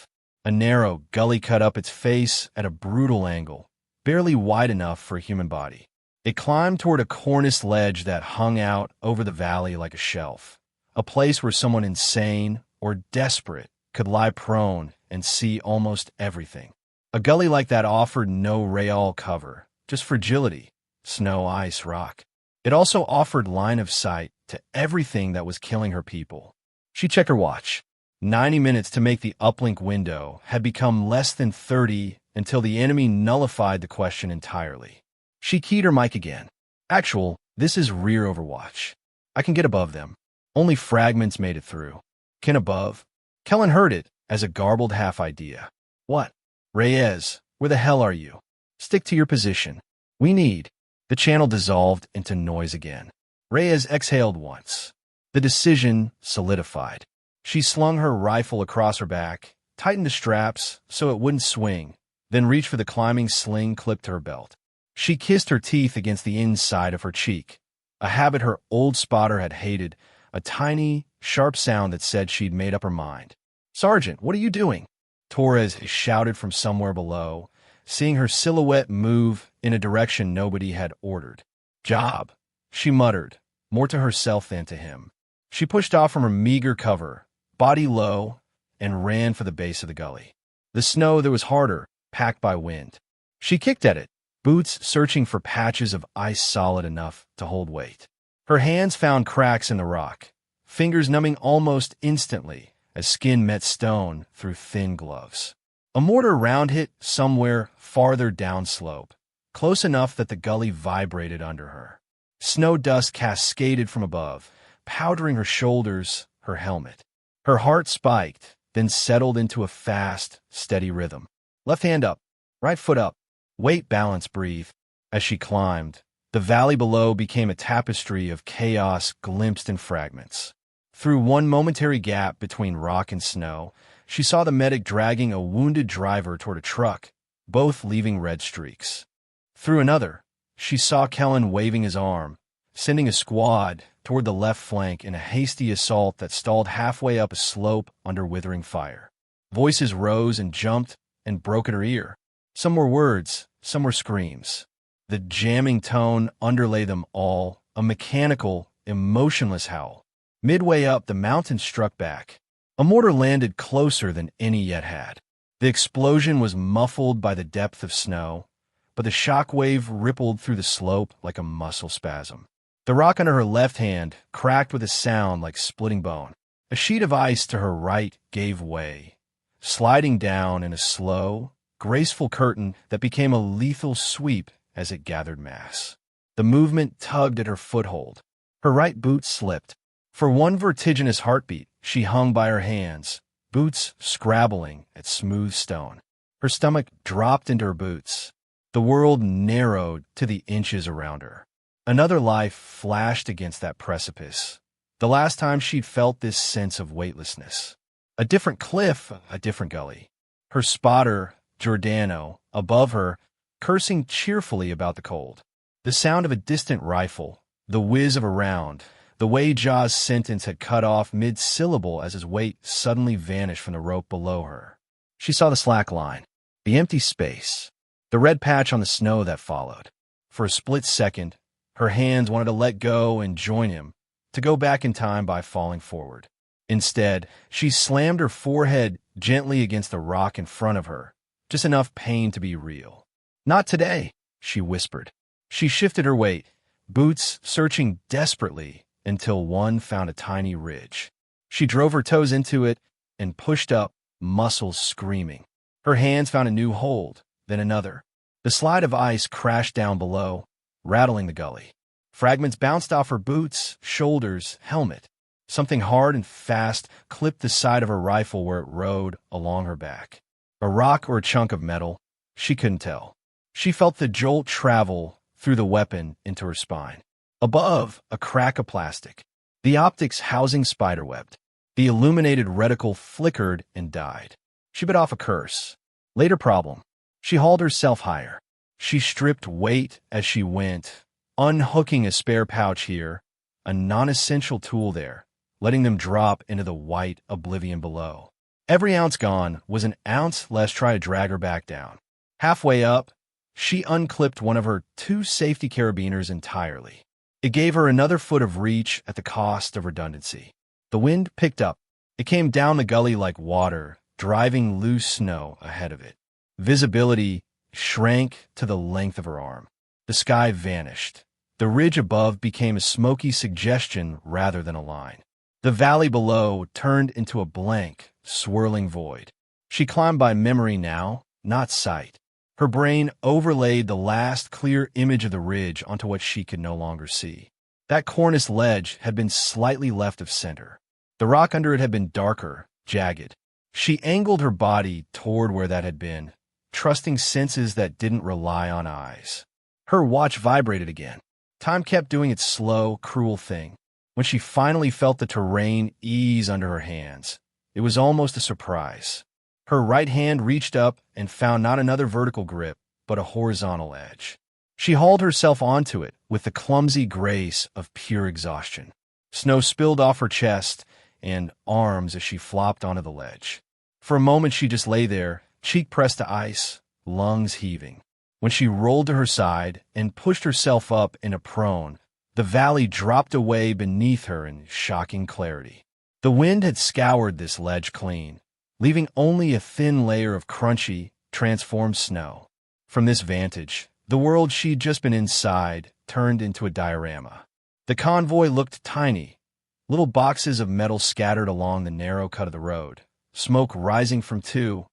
A narrow gully cut up its face at a brutal angle, barely wide enough for a human body. It climbed toward a cornice ledge that hung out over the valley like a shelf, a place where someone insane or desperate could lie prone and see almost everything. A gully like that offered no real cover, just fragility, snow, ice, rock. It also offered line of sight to everything that was killing her people. She checked her watch. 90 minutes to make the uplink window had become less than 30 until the enemy nullified the question entirely. She keyed her mic again. Actual, this is rear overwatch. I can get above them. Only fragments made it through. Can above? Kellan heard it as a garbled half-idea. What? Reyes, where the hell are you? Stick to your position. We need. The channel dissolved into noise again. Reyes exhaled once. The decision solidified. She slung her rifle across her back, tightened the straps so it wouldn't swing, then reached for the climbing sling clipped to her belt. She kissed her teeth against the inside of her cheek, a habit her old spotter had hated, a tiny, sharp sound that said she'd made up her mind. "Sergeant, what are you doing?" Torres shouted from somewhere below, seeing her silhouette move in a direction nobody had ordered. "Job," she muttered, more to herself than to him. She pushed off from her meager cover, body low, and ran for the base of the gully. The snow there was harder, packed by wind. She kicked at it, boots searching for patches of ice solid enough to hold weight. Her hands found cracks in the rock, fingers numbing almost instantly as skin met stone through thin gloves. A mortar round hit somewhere farther downslope, close enough that the gully vibrated under her. Snow dust cascaded from above, powdering her shoulders, her helmet. Her heart spiked, then settled into a fast, steady rhythm. Left hand up, right foot up, weight, balance, breathe. As she climbed, the valley below became a tapestry of chaos glimpsed in fragments. Through one momentary gap between rock and snow, she saw the medic dragging a wounded driver toward a truck, both leaving red streaks. Through another, she saw Kellan waving his arm, sending a squad toward the left flank in a hasty assault that stalled halfway up a slope under withering fire. Voices rose and jumped and broke at her ear. Some were words, some were screams. The jamming tone underlay them all, a mechanical, emotionless howl. Midway up, the mountain struck back. A mortar landed closer than any yet had. The explosion was muffled by the depth of snow, but the shock wave rippled through the slope like a muscle spasm. The rock under her left hand cracked with a sound like splitting bone. A sheet of ice to her right gave way, sliding down in a slow, graceful curtain that became a lethal sweep as it gathered mass. The movement tugged at her foothold. Her right boot slipped. For one vertiginous heartbeat, she hung by her hands, boots scrabbling at smooth stone. Her stomach dropped into her boots. The world narrowed to the inches around her. Another life flashed against that precipice. The last time she'd felt this sense of weightlessness. A different cliff, a different gully. Her spotter, Giordano, above her, cursing cheerfully about the cold. The sound of a distant rifle, the whiz of a round, the way Jaw's sentence had cut off mid-syllable as his weight suddenly vanished from the rope below her. She saw the slack line, the empty space, the red patch on the snow that followed. For a split second, her hands wanted to let go and join him, to go back in time by falling forward. Instead, she slammed her forehead gently against the rock in front of her, just enough pain to be real. "Not today," she whispered. She shifted her weight, boots searching desperately until one found a tiny ridge. She drove her toes into it and pushed up, muscles screaming. Her hands found a new hold, then another. The slide of ice crashed down below, rattling the gully. Fragments bounced off her boots, shoulders, helmet. Something hard and fast clipped the side of her rifle where it rode along her back. A rock or a chunk of metal, she couldn't tell. She felt the jolt travel through the weapon into her spine. Above, a crack of plastic. The optics housing spiderwebbed. The illuminated reticle flickered and died. She bit off a curse. Later problem. She hauled herself higher. She stripped weight as she went, unhooking a spare pouch here, a non-essential tool there, letting them drop into the white oblivion below. Every ounce gone was an ounce less try to drag her back down. Halfway up, she unclipped one of her 2 safety carabiners entirely. It gave her another foot of reach at the cost of redundancy. The wind picked up. It came down the gully like water, driving loose snow ahead of it. Visibility shrank to the length of her arm. The sky vanished. The ridge above became a smoky suggestion rather than a line. The valley below turned into a blank, swirling void. She climbed by memory now, not sight. Her brain overlaid the last clear image of the ridge onto what she could no longer see. That cornice ledge had been slightly left of center. The rock under it had been darker, jagged. She angled her body toward where that had been, trusting senses that didn't rely on eyes. Her watch vibrated again. Time kept doing its slow, cruel thing. When she finally felt the terrain ease under her hands, it was almost a surprise. Her right hand reached up and found not another vertical grip, but a horizontal edge. She hauled herself onto it with the clumsy grace of pure exhaustion. Snow spilled off her chest and arms as she flopped onto the ledge. For a moment she just lay there, cheek pressed to ice, lungs heaving. When she rolled to her side and pushed herself up in a prone, the valley dropped away beneath her in shocking clarity. The wind had scoured this ledge clean, leaving only a thin layer of crunchy, transformed snow. From this vantage, the world she'd just been inside turned into a diorama. The convoy looked tiny, little boxes of metal scattered along the narrow cut of the road, smoke rising from 2,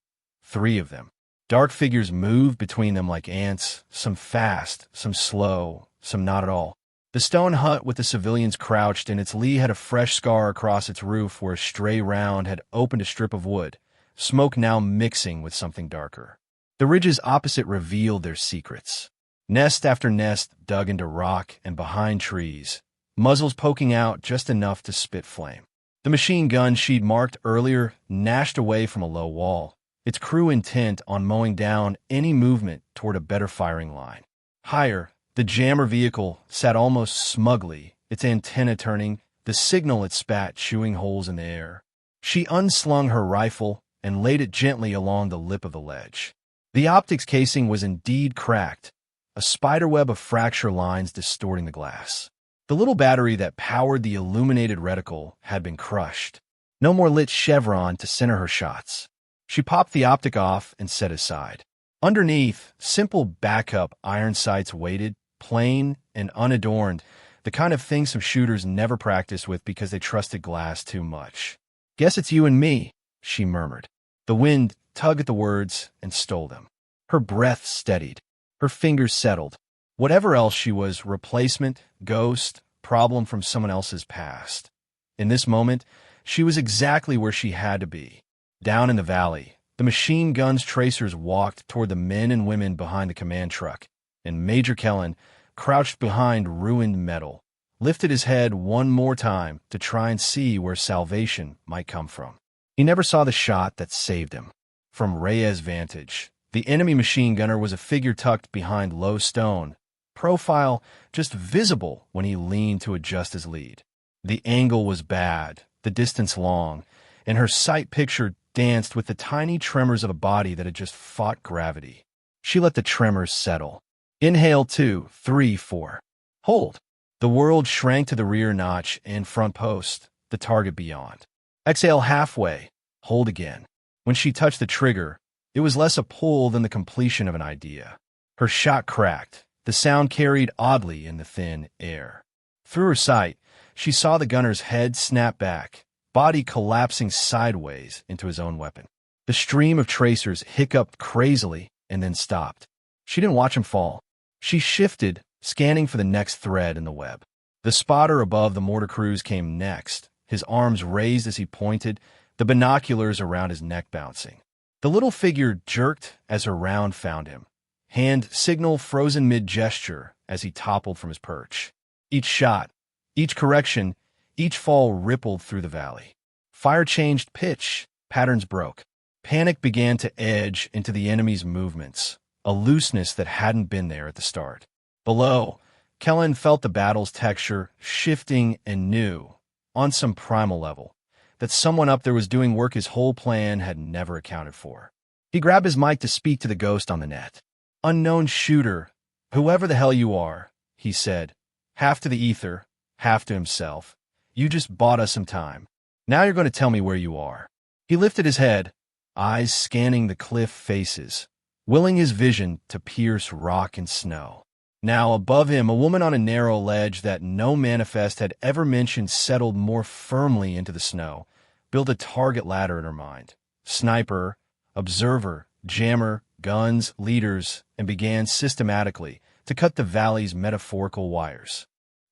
3 of them. Dark figures moved between them like ants, some fast, some slow, some not at all. The stone hut with the civilians crouched in its lee had a fresh scar across its roof where a stray round had opened a strip of wood, smoke now mixing with something darker. The ridges opposite revealed their secrets. Nest after nest dug into rock and behind trees, muzzles poking out just enough to spit flame. The machine gun she'd marked earlier gnashed away from a low wall, its crew intent on mowing down any movement toward a better firing line. Higher, the jammer vehicle sat almost smugly, its antenna turning, the signal it spat chewing holes in the air. She unslung her rifle and laid it gently along the lip of the ledge. The optics casing was indeed cracked, a spiderweb of fracture lines distorting the glass. The little battery that powered the illuminated reticle had been crushed. No more lit chevron to center her shots. She popped the optic off and set aside. Underneath, simple backup iron sights waited, plain and unadorned, the kind of thing some shooters never practiced with because they trusted glass too much. "Guess it's you and me," she murmured. The wind tugged at the words and stole them. Her breath steadied. Her fingers settled. Whatever else she was, replacement, ghost, problem from someone else's past. In this moment, she was exactly where she had to be. Down in the valley, the machine gun's tracers walked toward the men and women behind the command truck, and Major Kellan, crouched behind ruined metal, lifted his head one more time to try and see where salvation might come from. He never saw the shot that saved him. From Reyes' vantage, the enemy machine gunner was a figure tucked behind low stone, profile just visible when he leaned to adjust his lead. The angle was bad, the distance long, and her sight picture danced with the tiny tremors of a body that had just fought gravity. She let the tremors settle. Inhale 2, 3, 4. Hold. The world shrank to the rear notch and front post, the target beyond. Exhale halfway. Hold again. When she touched the trigger, it was less a pull than the completion of an idea. Her shot cracked. The sound carried oddly in the thin air. Through her sight, she saw the gunner's head snap back, body collapsing sideways into his own weapon. The stream of tracers hiccuped crazily and then stopped. She didn't watch him fall. She shifted, scanning for the next thread in the web. The spotter above the mortar crews came next, his arms raised as he pointed, the binoculars around his neck bouncing. The little figure jerked as her round found him. Hand signal frozen mid-gesture as he toppled from his perch. Each shot, each correction, each fall rippled through the valley. Fire changed pitch, patterns broke. Panic began to edge into the enemy's movements, a looseness that hadn't been there at the start. Below, Kellan felt the battle's texture shifting and new, on some primal level, that someone up there was doing work his whole plan had never accounted for. He grabbed his mic to speak to the ghost on the net. "Unknown shooter, whoever the hell you are," he said, half to the ether, half to himself. "You just bought us some time. Now you're going to tell me where you are." He lifted his head, eyes scanning the cliff faces, willing his vision to pierce rock and snow. Now, above him, a woman on a narrow ledge that no manifest had ever mentioned settled more firmly into the snow, built a target ladder in her mind. Sniper, observer, jammer, guns, leaders, and began systematically to cut the valley's metaphorical wires.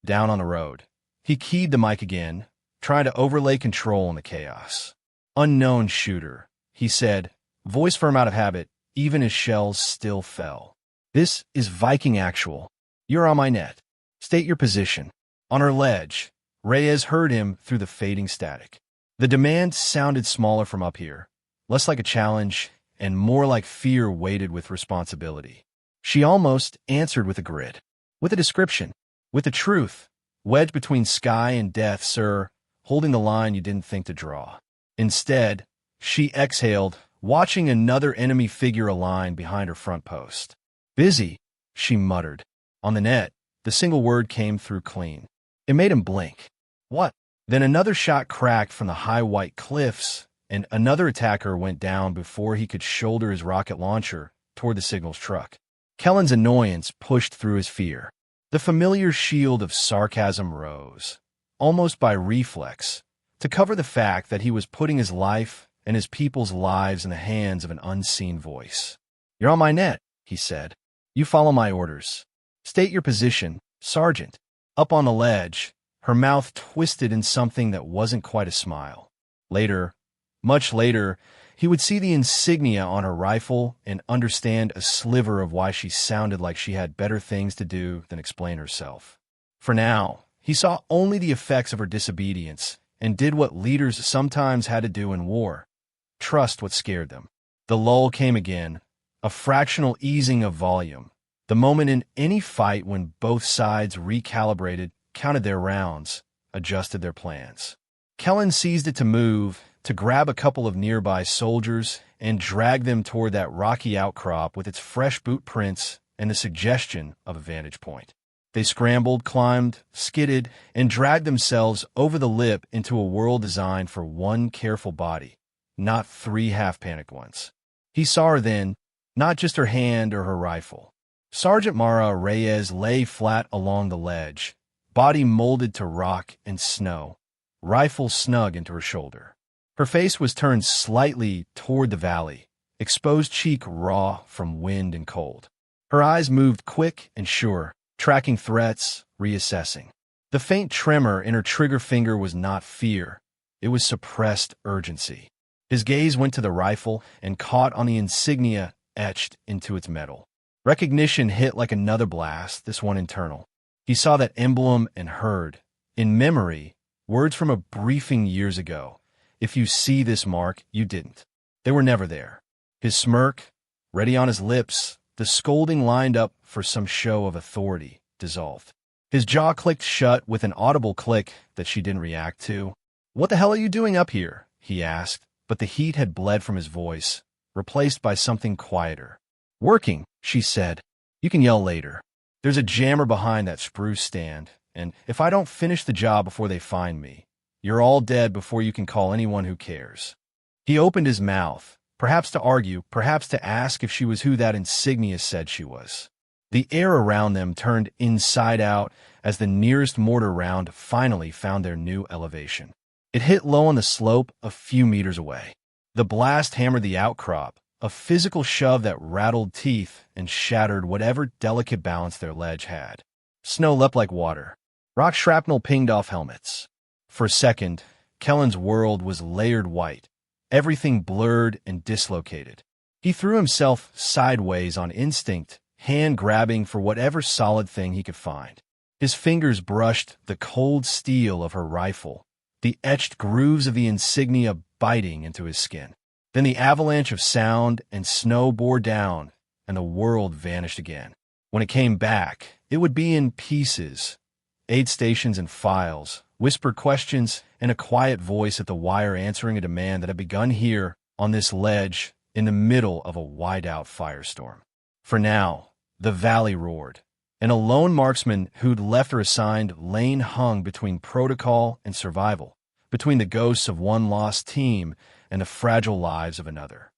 Down on the road, he keyed the mic again, trying to overlay control in the chaos. "Unknown shooter," he said, voice firm out of habit, even as shells still fell. "This is Viking Actual. You're on my net. State your position." On her ledge, Reyes heard him through the fading static. The demand sounded smaller from up here. less like a challenge and more like fear weighted with responsibility. She almost answered with a grid, with a description, with the truth, wedged between sky and death, sir, holding the line you didn't think to draw. Instead, she exhaled, watching another enemy figure align behind her front post. Busy, she muttered. On the net, the single word came through clean. It made him blink. What? Then another shot cracked from the high white cliffs, and another attacker went down before he could shoulder his rocket launcher toward the signal's truck. Kellan's annoyance pushed through his fear. The familiar shield of sarcasm rose, almost by reflex, to cover the fact that he was putting his life and his people's lives in the hands of an unseen voice. "You're on my net," he said. "You follow my orders. State your position, Sergeant." Up on the ledge, her mouth twisted in something that wasn't quite a smile. Later, much later, he would see the insignia on her rifle and understand a sliver of why she sounded like she had better things to do than explain herself. For now, he saw only the effects of her disobedience and did what leaders sometimes had to do in war: trust what scared them. The lull came again, a fractional easing of volume, the moment in any fight when both sides recalibrated, counted their rounds, adjusted their plans. Kellan seized it to move, to grab a couple of nearby soldiers and drag them toward that rocky outcrop with its fresh boot prints and the suggestion of a vantage point. They scrambled, climbed, skidded, and dragged themselves over the lip into a world designed for one careful body, not three half-panicked ones. He saw her then, not just her hand or her rifle. Sergeant Mara Reyes lay flat along the ledge, body molded to rock and snow, rifle snug into her shoulder. Her face was turned slightly toward the valley, exposed cheek raw from wind and cold. Her eyes moved quick and sure, tracking threats, reassessing. The faint tremor in her trigger finger was not fear. It was suppressed urgency. His gaze went to the rifle and caught on the insignia etched into its metal. Recognition hit like another blast, this one internal. He saw that emblem and heard, in memory, words from a briefing years ago. "If you see this mark, you didn't." They were never there. His smirk, ready on his lips, the scolding lined up for some show of authority, dissolved. His jaw clicked shut with an audible click that she didn't react to. "What the hell are you doing up here?" he asked, but the heat had bled from his voice, replaced by something quieter. "Working," she said. "You can yell later. There's a jammer behind that spruce stand, and if I don't finish the job before they find me, you're all dead before you can call anyone who cares." He opened his mouth, perhaps to argue, perhaps to ask if she was who that insignia said she was. The air around them turned inside out as the nearest mortar round finally found their new elevation. It hit low on the slope a few meters away. The blast hammered the outcrop, a physical shove that rattled teeth and shattered whatever delicate balance their ledge had. Snow leapt like water. Rock shrapnel pinged off helmets. For a second, Kellan's world was layered white, everything blurred and dislocated. He threw himself sideways on instinct, hand-grabbing for whatever solid thing he could find. His fingers brushed the cold steel of her rifle, the etched grooves of the insignia biting into his skin. Then the avalanche of sound and snow bore down, and the world vanished again. When it came back, it would be in pieces. Aid stations and files, whispered questions, and a quiet voice at the wire answering a demand that had begun here, on this ledge, in the middle of a wide-out firestorm. For now, the valley roared, and a lone marksman who'd left her assigned lane hung between protocol and survival, between the ghosts of one lost team and the fragile lives of another.